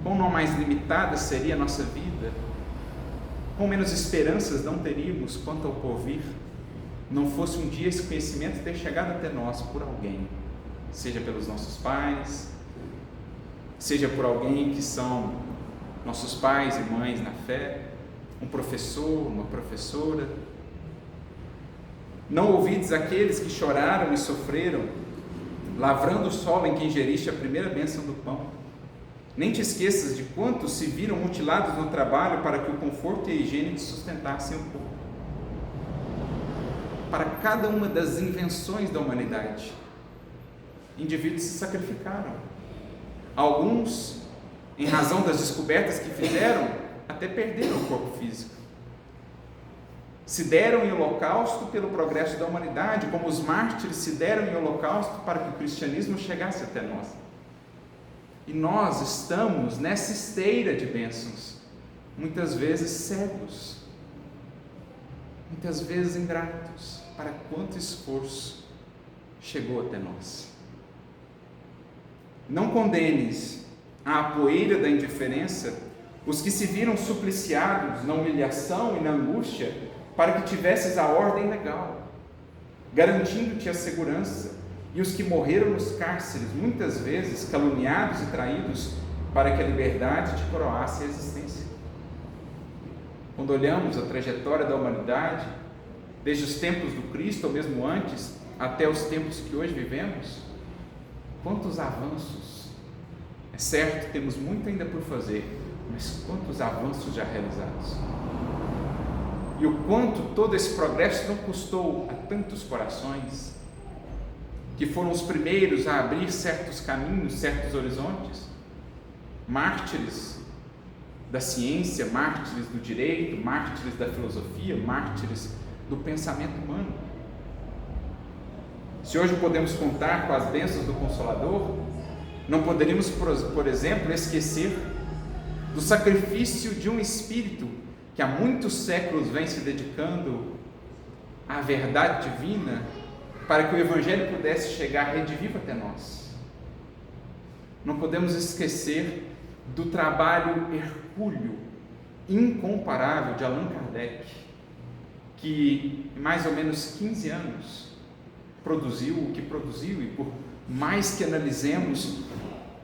Quão não mais limitada seria a nossa vida? Quão menos esperanças não teríamos quanto ao porvir? Não fosse um dia esse conhecimento ter chegado até nós por alguém, seja pelos nossos pais, seja por alguém que são nossos pais e mães na fé, um professor, uma professora. Não ouvides aqueles que choraram e sofreram, lavrando o solo em que ingeriste a primeira bênção do pão. Nem te esqueças de quantos se viram mutilados no trabalho para que o conforto e a higiene te sustentassem o corpo. Para cada uma das invenções da humanidade, indivíduos se sacrificaram. Alguns, em razão das descobertas que fizeram, até perderam o corpo físico. Se deram em holocausto pelo progresso da humanidade, como os mártires se deram em holocausto para que o cristianismo chegasse até nós. E nós estamos nessa esteira de bênçãos, muitas vezes cegos, muitas vezes ingratos, para quanto esforço chegou até nós. Não condenes à poeira da indiferença os que se viram supliciados na humilhação e na angústia para que tivesses a ordem legal, garantindo-te a segurança, e os que morreram nos cárceres, muitas vezes caluniados e traídos, para que a liberdade te coroasse a existência. Quando olhamos a trajetória da humanidade, desde os tempos do Cristo, ou mesmo antes, até os tempos que hoje vivemos, quantos avanços! É certo, temos muito ainda por fazer, mas quantos avanços já realizados! E o quanto todo esse progresso não custou a tantos corações, que foram os primeiros a abrir certos caminhos, certos horizontes, mártires da ciência, mártires do direito, mártires da filosofia, mártires do pensamento humano. Se hoje podemos contar com as bênçãos do Consolador, não poderíamos, por exemplo, esquecer do sacrifício de um espírito que há muitos séculos vem se dedicando à verdade divina, para que o Evangelho pudesse chegar redivivo até nós. Não podemos esquecer do trabalho hercúleo, incomparável de Allan Kardec, que em mais ou menos 15 anos produziu o que produziu, e por mais que analisemos,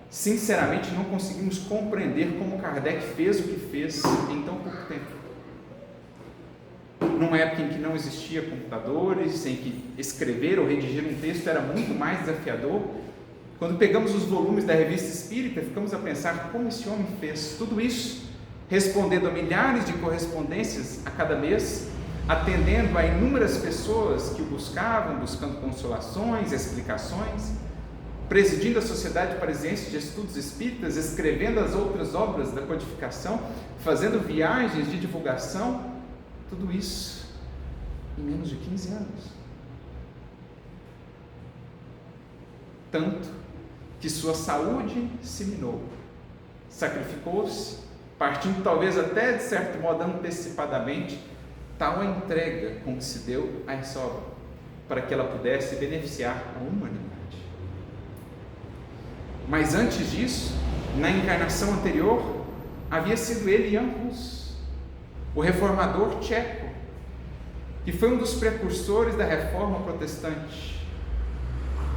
sinceramente não conseguimos compreender como Kardec fez o que fez em tão pouco tempo. Numa época em que não existia computadores, em que escrever ou redigir um texto era muito mais desafiador, quando pegamos os volumes da Revista Espírita, ficamos a pensar como esse homem fez tudo isso, respondendo a milhares de correspondências a cada mês, atendendo a inúmeras pessoas que o buscavam, buscando consolações, explicações, presidindo a Sociedade Parisiense de Estudos Espíritas, escrevendo as outras obras da codificação, fazendo viagens de divulgação, tudo isso em menos de 15 anos. Tanto que sua saúde se minou, sacrificou-se, partindo talvez até de certo modo antecipadamente, tal a entrega com que se deu a essa obra, para que ela pudesse beneficiar a humanidade. Mas antes disso, na encarnação anterior, havia sido ele Jan Hus, o reformador tcheco, que foi um dos precursores da reforma protestante,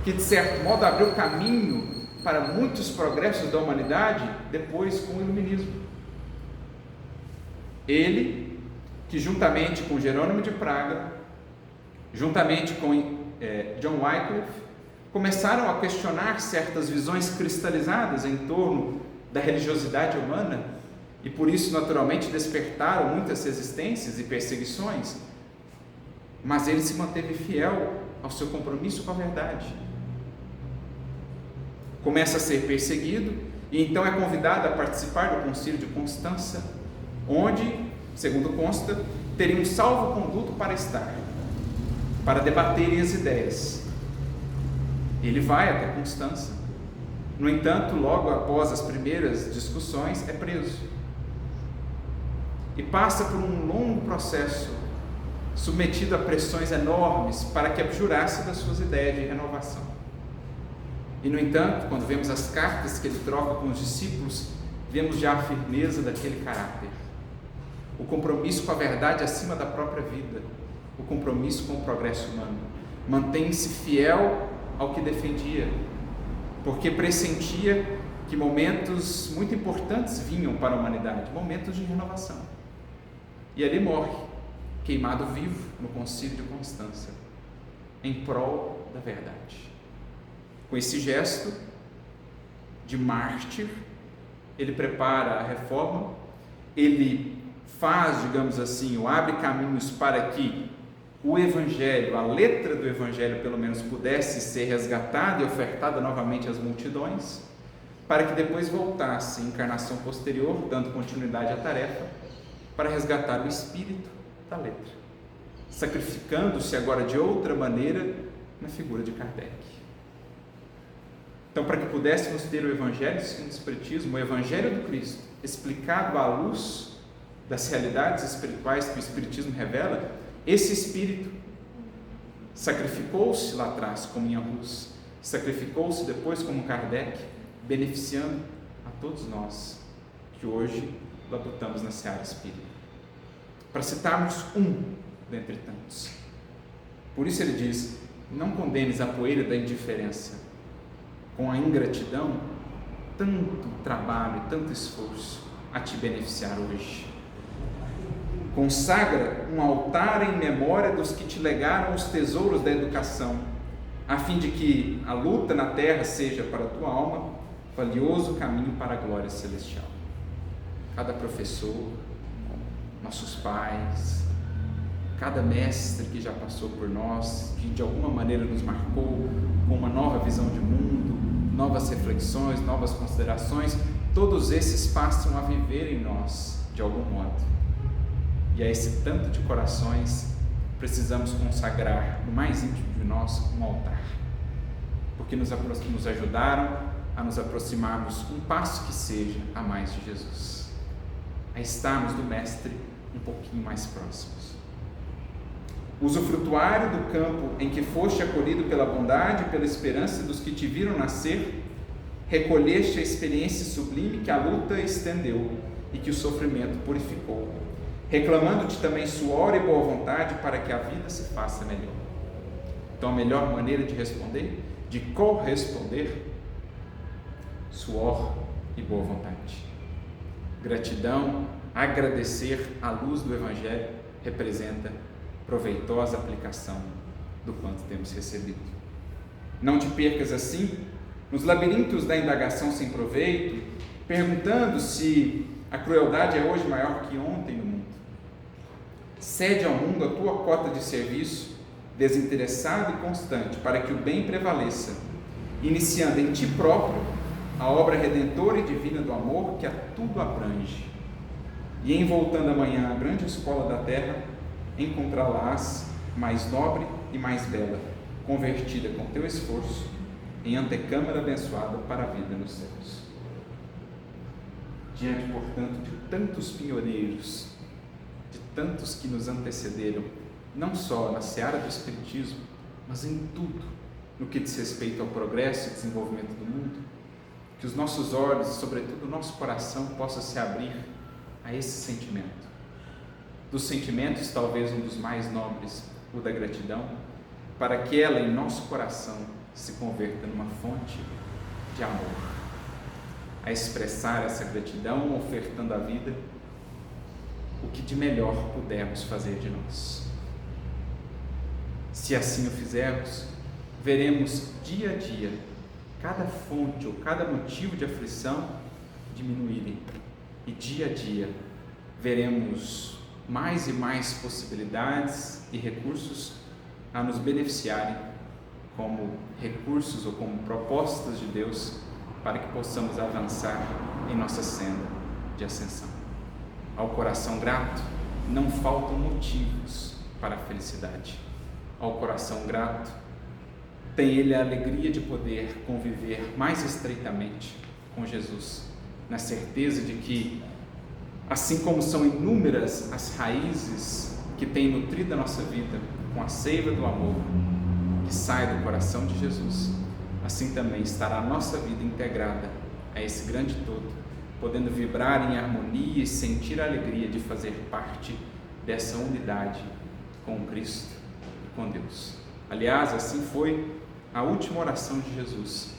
que de certo modo abriu caminho para muitos progressos da humanidade depois com o iluminismo. Ele, que juntamente com Jerônimo de Praga, juntamente com John Wycliffe, começaram a questionar certas visões cristalizadas em torno da religiosidade humana, e por isso naturalmente despertaram muitas resistências e perseguições, mas ele se manteve fiel ao seu compromisso com a verdade. Começa a ser perseguido e então é convidado a participar do Concílio de Constança, onde, segundo consta, teria um salvo-conduto para estar, para debaterem as ideias. Ele vai até Constança. No entanto, logo após as primeiras discussões, é preso. E passa por um longo processo, submetido a pressões enormes para que abjurasse das suas ideias de renovação. E, no entanto, quando vemos as cartas que ele troca com os discípulos, vemos já a firmeza daquele caráter, o compromisso com a verdade acima da própria vida, o compromisso com o progresso humano. Mantém-se fiel ao que defendia, porque pressentia que momentos muito importantes vinham para a humanidade, momentos de renovação. E ali morre, queimado vivo no concílio de Constança, em prol da verdade. Com esse gesto de mártir, ele prepara a reforma, ele faz, digamos assim, ou abre caminhos para que o Evangelho, a letra do Evangelho pelo menos, pudesse ser resgatada e ofertada novamente às multidões, para que depois voltasse em encarnação posterior, dando continuidade à tarefa, para resgatar o espírito da letra, sacrificando-se agora de outra maneira na figura de Kardec. Então, para que pudéssemos ter o Evangelho segundo o Espiritismo, o Evangelho do Cristo, explicado à luz das realidades espirituais que o Espiritismo revela, esse Espírito sacrificou-se lá atrás como Ian Hus, sacrificou-se depois como Kardec, beneficiando a todos nós que hoje labutamos na seara espírita. Para citarmos um dentre tantos. Por isso ele diz: não condenes a poeira da indiferença. Com a ingratidão, tanto trabalho e tanto esforço a te beneficiar hoje. Consagra um altar em memória dos que te legaram os tesouros da educação, a fim de que a luta na terra seja para a tua alma valioso caminho para a glória celestial. Cada professor, nossos pais, cada mestre que já passou por nós, que de alguma maneira nos marcou com uma nova visão de mundo, novas reflexões, novas considerações, todos esses passam a viver em nós de algum modo. E a esse tanto de corações precisamos consagrar no mais íntimo de nós um altar, porque nos ajudaram a nos aproximarmos um passo que seja a mais de Jesus, a estarmos do Mestre um pouquinho mais próximos. Usufrutuário do campo em que foste acolhido pela bondade e pela esperança dos que te viram nascer, recolheste a experiência sublime que a luta estendeu e que o sofrimento purificou, reclamando-te também suor e boa vontade para que a vida se faça melhor. Então a melhor maneira de responder, de corresponder, suor e boa vontade. Gratidão, agradecer à luz do Evangelho representa proveitosa aplicação do quanto temos recebido. Não te percas assim nos labirintos da indagação sem proveito, perguntando se a crueldade é hoje maior que ontem no mundo. Cede ao mundo a tua cota de serviço, desinteressado e constante, para que o bem prevaleça, iniciando em ti próprio a obra redentora e divina do amor que a tudo abrange. E em voltando amanhã à grande escola da terra, encontrá-la-ás mais nobre e mais bela, convertida com teu esforço em antecâmara abençoada para a vida nos céus. Diante, portanto, de tantos pioneiros, de tantos que nos antecederam, não só na seara do Espiritismo, mas em tudo no que diz respeito ao progresso e desenvolvimento do mundo, que os nossos olhos e, sobretudo, o nosso coração possa se abrir a esse sentimento. Dos sentimentos, talvez um dos mais nobres, o da gratidão, para que ela em nosso coração se converta numa fonte de amor, a expressar essa gratidão, ofertando à vida o que de melhor pudermos fazer de nós. Se assim o fizermos, veremos dia a dia cada fonte ou cada motivo de aflição diminuírem, e dia a dia veremos mais e mais possibilidades e recursos a nos beneficiarem como recursos ou como propostas de Deus para que possamos avançar em nossa senda de ascensão. Ao coração grato não faltam motivos para a felicidade. ao coração grato, tem ele a alegria de poder conviver mais estreitamente com Jesus, na certeza de que, assim como são inúmeras as raízes que têm nutrido a nossa vida com a seiva do amor que sai do coração de Jesus, assim também estará a nossa vida integrada a esse grande todo, podendo vibrar em harmonia e sentir a alegria de fazer parte dessa unidade com Cristo e com Deus. Aliás, assim foi a última oração de Jesus.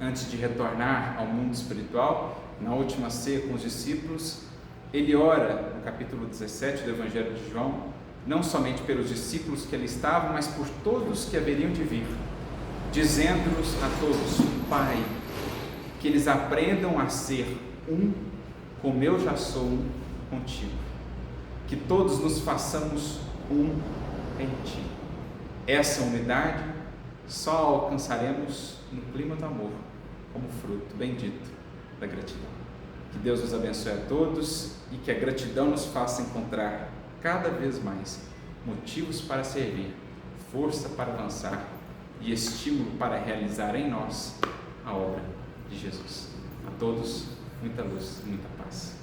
Antes de retornar ao mundo espiritual, na última ceia com os discípulos, ele ora, no capítulo 17 do Evangelho de João, não somente pelos discípulos que ali estavam, mas por todos que haveriam de vir, dizendo-nos a todos: Pai, que eles aprendam a ser um, como eu já sou um contigo. Que todos nos façamos um em Ti. Essa unidade só alcançaremos no clima do amor, como fruto bendito da gratidão. Que Deus nos abençoe a todos e que a gratidão nos faça encontrar cada vez mais motivos para servir, força para avançar e estímulo para realizar em nós a obra de Jesus. A todos, muita luz e muita paz.